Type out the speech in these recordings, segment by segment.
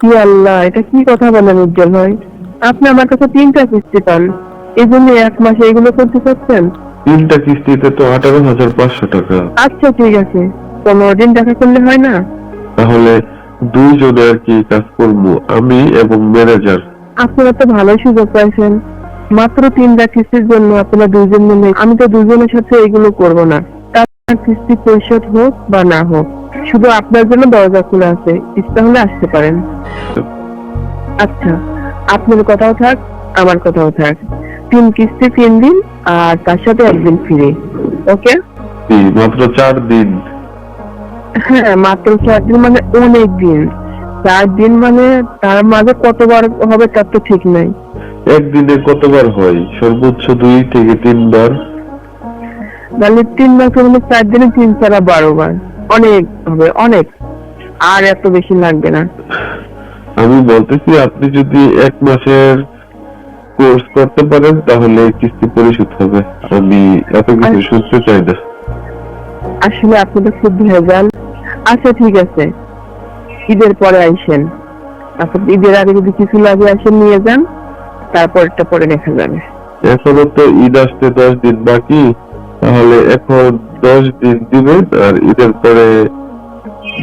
কি আল্লাহ, এটা কি কথা বলেন উজ্জ্বল ভাই? আপনি আমার কাছে 3টা কিস্তি পান, এই জন্য 1 মাসে এগুলো করতে চাচ্ছেন? 3টা কিস্তিতে তো 18,500 টাকা। আচ্ছা ঠিক আছে, 15 দিন দেখা করলে হয় না? তাহলে দুইজনে আর কি কাজ করবো, আমি এবং ম্যানেজার। আপনারা তো ভালোই সুযোগ পাইছেন, মাত্র 3টা কিস্তির জন্য আপনারা দুইজন মিলে। আমি তো দুজনের সাথে এগুলো করব না। তার কিস্তি পরিশোধ হোক বা না হোক, শুধু আপনার জন্য দরজা খোলা আছে, ইচ্ছা হলে আসতে পারেন। আচ্ছা, আপনার কথাও থাক, আমার কথাও থাক। 3 কিস্তি 3 দিন, আর তার সাথে 1 দিন ফ্রি। ওকে? মাত্র 4 দিন? হ্যাঁ, মাত্র 4 দিন মানে অনেক দিন। 4 দিন মানে তার মাঝে কতবার হবে তার তো ঠিক নাই। একদিনে কতবার হয়? সর্বোচ্চ 2 থেকে 3 বার। তাহলে 3 মাস মানে 4 দিনে 3 4 12 বার। অনেক হবে, অনেক। আর এত বেশি লাগবে না। আমি বলতেছি, আপনি যদি 1 মাসের কোর্স করতে পারেন তাহলে কিস্তি পরিশোধ হবে। আমি এত আর কিছু শুনতে চাই না। আসলে আপনি তো খুব ভেজাল। আচ্ছা ঠিক আছে, ঈদের পরে আইসেন। তারপর ঈদের আগে যদি কিছু লাগে আসেন নিয়ে যান, তারপরটা পরে দেখা যাবে। এখনো তো ঈদ আসতে 10 দিন বাকি, তাহলে এখন 10 দিন দিবেন, আর ঈদের পরে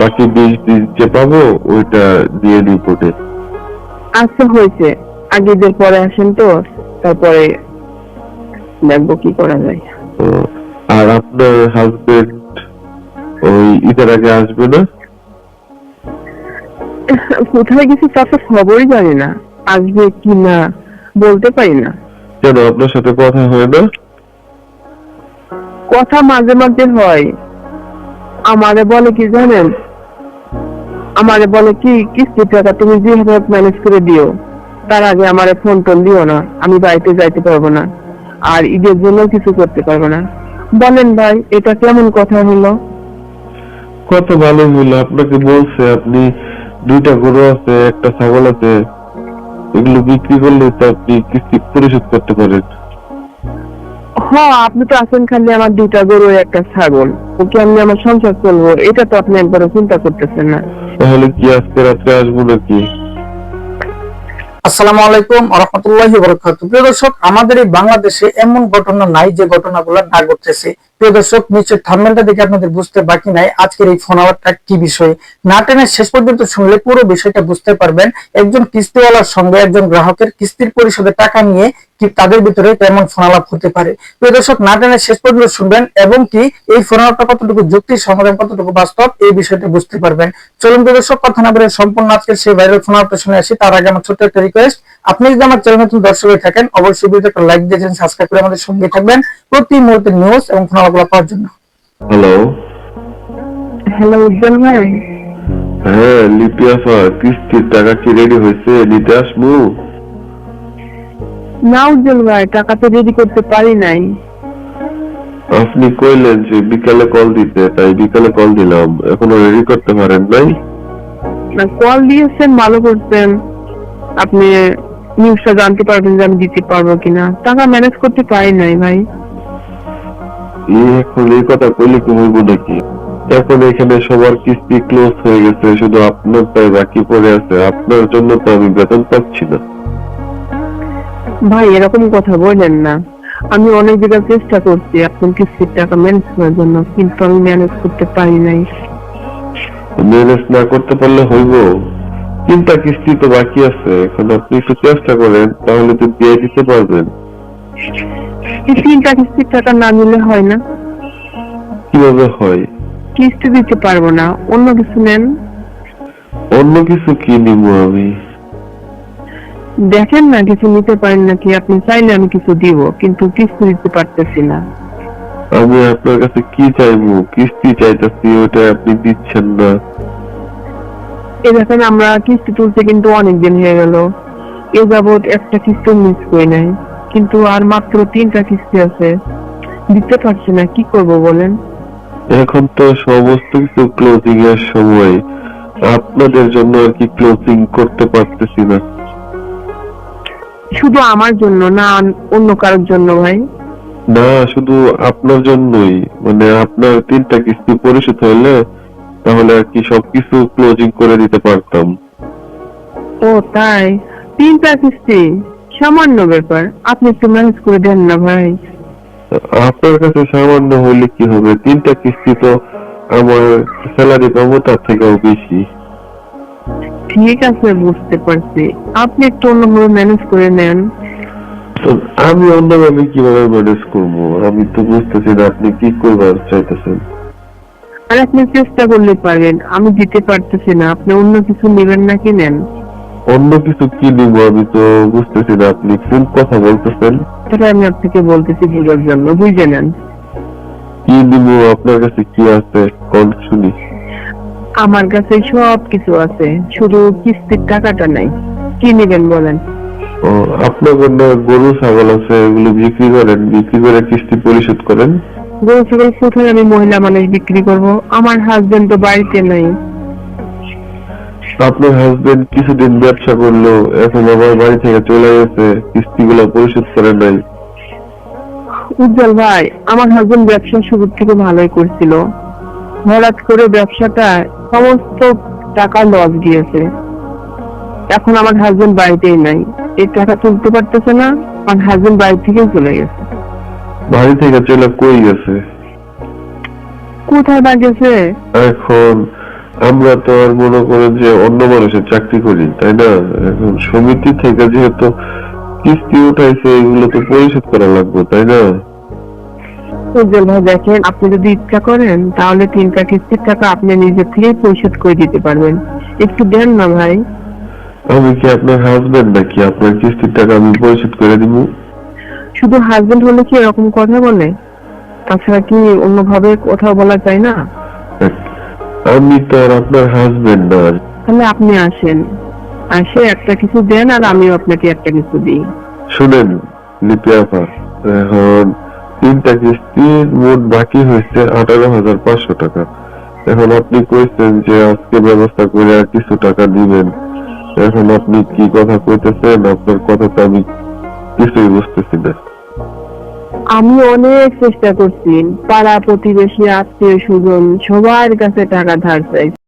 বাকি 20 দিন যে পাবো ওইটা দিয়ে নিবো। আচ্ছা হয়েছে, আগে ঈদের পরে আসেন তো, তারপরে দেখবো কি করা যায়। তো আর আপনার হাজবেন্ড ওই ঈদের আগে আসবে না? কোথায় গেছি তা তো খবরই জানি না, আসবে কি না বলতে পারি না। কেন, আপনার সাথে কথা হয় না? কথা মাঝে মাঝে হয়। আমারে বলে কি জানেন, আমারে বলে কি কিস্তির টাকা তুমি যেভাবে ম্যানেজ করে দিও, তার আগে আমারে ফোন টোন দিও না, আমি বাড়িতে যাইতে পারবো না, আর ঈদের জন্য কিছু করতে পারবো না। বলেন ভাই, এটা কেমন কথা হলো? কত ভালো হলো, আপনাকে বলছে আপনি 2টা গরু আছে, একটা ছাগল আছে, এগুলো বিক্রি করলে তো আপনি কিস্তি পরিশোধ করতে পারেন। হ্যাঁ, আপনি তো আছেন খালি আমার 2টা গরু একটা ছাগল, ওকে আমি আমার সংসার চলবো, এটা তো আপনি একবারও চিন্তা করতেছেন না। তাহলে কি আজকে রাত্রে আসবো নাকি? আসসালামু আলাইকুম ওয়া রাহমাতুল্লাহি ওয়া বারাকাতুহু। প্রিয় দর্শক, আমাদের এই বাংলাদেশে এমন ঘটনা নাই যে ঘটনাগুলো না ঘটতেছে। প্রিয় দর্শক, নিশ্চয় থাম্বনেলটা দেখে আপনাদের বুঝতে বাকি নাই আজকের এই ফোন আওয়ারটা কি বিষয়। না টেনে শেষ পর্যন্ত শুনলে পুরো বিষয়টা বুঝতে পারবেন। একজন কিস্তিওয়ালার সঙ্গে একজন গ্রাহকের কিস্তির পরিশোধের টাকা নিয়ে কি তাদের ভিতরে কেমন ফোন আলাপ হতে পারে। প্রিয় দর্শক, না টেনে শেষ পর্যন্ত শুনবেন, এবং কি এই ফোন আলাপটা কতটুকু যুক্তি সমাধান, কতটুকু বাস্তব, এই বিষয়টা বুঝতে পারবেন। চলুন প্রিয় দর্শক, কথা না বলে সম্পূর্ণ আজকের সেই ভাইরাল ফোন আলাপটা শুনে আসি। তার আগে আমার ছোট্ট একটা রিকোয়েস্ট, আপনি যদি আমার চ্যানেল নতুন দর্শক হয়ে থাকেন, অবশ্যই ভিডিওটা লাইক দিয়ে সাবস্ক্রাইব করে আমাদের সঙ্গে থাকবেন প্রতি মুহূর্তের নিউজ এবং ফোন আলাপগুলো পাওয়ার জন্য। হ্যালো। হ্যালো উজ্জ্বল ভাই। হ্যাঁ লিপি আপা, কিস্তির টাকা কি রেডি হয়েছে? নিতে আসবো? না উজ্জ্বল ভাই, টাকা তো রেডি করতে পারি নাই। আপনি কইলেন যে বিকালে কল দিতে, তাই বিকালে কল দিলাম, এখনো রেডি করতে পারেন নাই? না, কল দিয়েছেন ভালো করছেন, আপনি নিউজটা জানতে পারবেন যে আমি দিতে পারবো কিনা। টাকা ম্যানেজ করতে পারি নাই ভাই। এখন এই কথা কইলে কি হইব নাকি? এখন এখানে সবার কিস্তি ক্লোজ হয়ে গেছে, শুধু আপনারটাই বাকি পড়ে আছে। আপনার জন্য তো আমি বেতন পাচ্ছি না। ভাই এরকম কথা বললেন না, আমি অনেক জায়গায় চেষ্টা করছি আপনার কিস্তির টাকা ম্যানেজ করার জন্য, কিন্তু আমি ম্যানেজ করতে পারি নাই। ম্যানেজ না করতে পারলে হইব? 3টা কিস্তি তো বাকি আছে, এখন আপনি একটু চেষ্টা করেন, তাহলে তো দিয়ে দিতে পারবেন। এই 3টা কিস্তির টাকা না নিলে হয় না? কিভাবে হয়? কিস্তি দিতে পারবো না, অন্য কিছু নেন। অন্য কিছু কি নিব আমি? দেখেন না কিছু নিতে পারেন নাকি, আপনি চাইলে আমি কিছু দিব, কিন্তু কিস্তি দিতে পারতেছি না। আমি আপনার কাছে কি চাইবো? কিস্তি চাইতেছি, ওটা আপনি দিচ্ছেন না। এই দেখেন, আমরা কিস্তি তুলতে কিন্তু অনেকদিন হয়ে গেল, এ যাবৎ একটা কিস্তি মিস করি নাই, কিন্তু আর মাত্র 3টা কিস্তি আছে, দিতে পারছি না, কি করব বলেন? এখন তো সমস্ত কিছু ক্লোজিং এর সময়, আপনাদের জন্য আর কি ক্লোজিং করতে পারতেছি না। শুধু আমার জন্য না, অন্য কারোর জন্য ভাই? না, শুধু আপনার জন্যই। মানে আপনার 3টা কিস্তি পরিশোধ হইলে তাহলে আর কি সবকিছু ক্লোজিং করে দিতে পারতাম। ও তাই, 3টা কিস্তি সামান্য ব্যাপার, আপনি একটু ম্যানেজ করে দেন না ভাই। আপনার কাছে সামান্য হলে কি হবে? 3টা কিস্তি তো আমার স্যালারি পাবো তার থেকেও বেশি। ঠিক আছে, বুঝতে পারছি, আপনি একটু অন্যভাবে ম্যানেজ করে নেন। তো আমি অন্যভাবে কিভাবে ম্যানেজ করবো? আমি তো বুঝতেছি না আপনি কি করবার চাইতেছেন। আর আপনি চেষ্টা করলে পারবেন, আমি দিতে পারতেছি না, আপনি অন্য কিছু নেবেন নাকি নেন। অন্য কিছু কি নিব আমি তো বুঝতেছি না আপনি কোন কথা বলতেছেন। সেটা আমি আপনাকে বলতেছি বোঝার জন্য, বুঝে নেন। কি নিব? আপনার কাছে কি আছে কোন শুনি। আমার কাছে সব কিছু আছে, শুধু কিস্তির টাকাটা নাই। কি নেবেন বলেন। ও, আপনার জন্য গরু ছাগল আছে, এগুলো বিক্রি করেন, বিক্রি করে কিস্তি পরিশোধ করেন। গরু ছাগল কোথায় আমি মহিলা মানুষ বিক্রি করব? আমার হাজবেন্ড তো বাড়িতে নাই। আপনার হাজবেন্ড কিছুদিন ব্যবসা করলো, এখন আবার বাড়ি থেকে চলে গেছে, কিস্তিগুলো পরিশোধ করে নাই। উজ্জ্বল ভাই, আমার হাজবেন্ড ব্যবসা শুরু থেকে ভালোই করছিল, হঠাৎ করে ব্যবসাটা সমস্ত টাকা লস গিয়েছে। এখন আমার হাজবেন্ড বাড়িতেই নাই, এই টাকা তুলতে পারতেছে না, আমার হাজবেন্ড বাড়ি থেকেই চলে গেছে। বাড়ি থেকে চলে কই গেছে? কোথায় বা গেছে? এখন আমরা তো আর মনে করেন যে অন্য মানুষের চাকরি করি, তাই না? এখন সমিতি থেকে যেহেতু কিস্তি উঠাইছে, এগুলো তো পরিশোধ করা লাগবে, তাই না? উজ্জ্বল ভাই দেখেন, আপনি যদি ইচ্ছা করেন তাহলে 3টা কিস্তির টাকা আপনি নিজের থেকেই পরিশোধ করে দিতে পারবেন, একটু দেন না ভাই। আমি কি আপনার হাজবেন্ড নাকি আপনার কিস্তির টাকা আমি পরিশোধ করে দিব? শুধু হাজবেন্ড হলে কি এরকম কথা বলে? তাছাড়া কি অন্যভাবে কথা বলা যায় না? আমি তো আর আপনার হাজবেন্ড না। তাহলে আপনি আসেন, আসে একটা কিছু দেন আর আমিও আপনাকে একটা কিছু দিই। শুনেন লিপি আপা, এখন 3টা কিস্তির মোট বাকি হয়েছে 18,500 টাকা। এখন আপনি কইছেন যে আজকে ব্যবস্থা করে আর কিছু টাকা দিবেন। এখন আপনি কি কথা কইতেছেন? আপনার কথা তো আমি কিছুই বুঝতেছি না। আমি অনেক চেষ্টা করছি, পাড়া প্রতিবেশী আত্মীয় স্বজন সবার কাছে টাকা ধার চাই,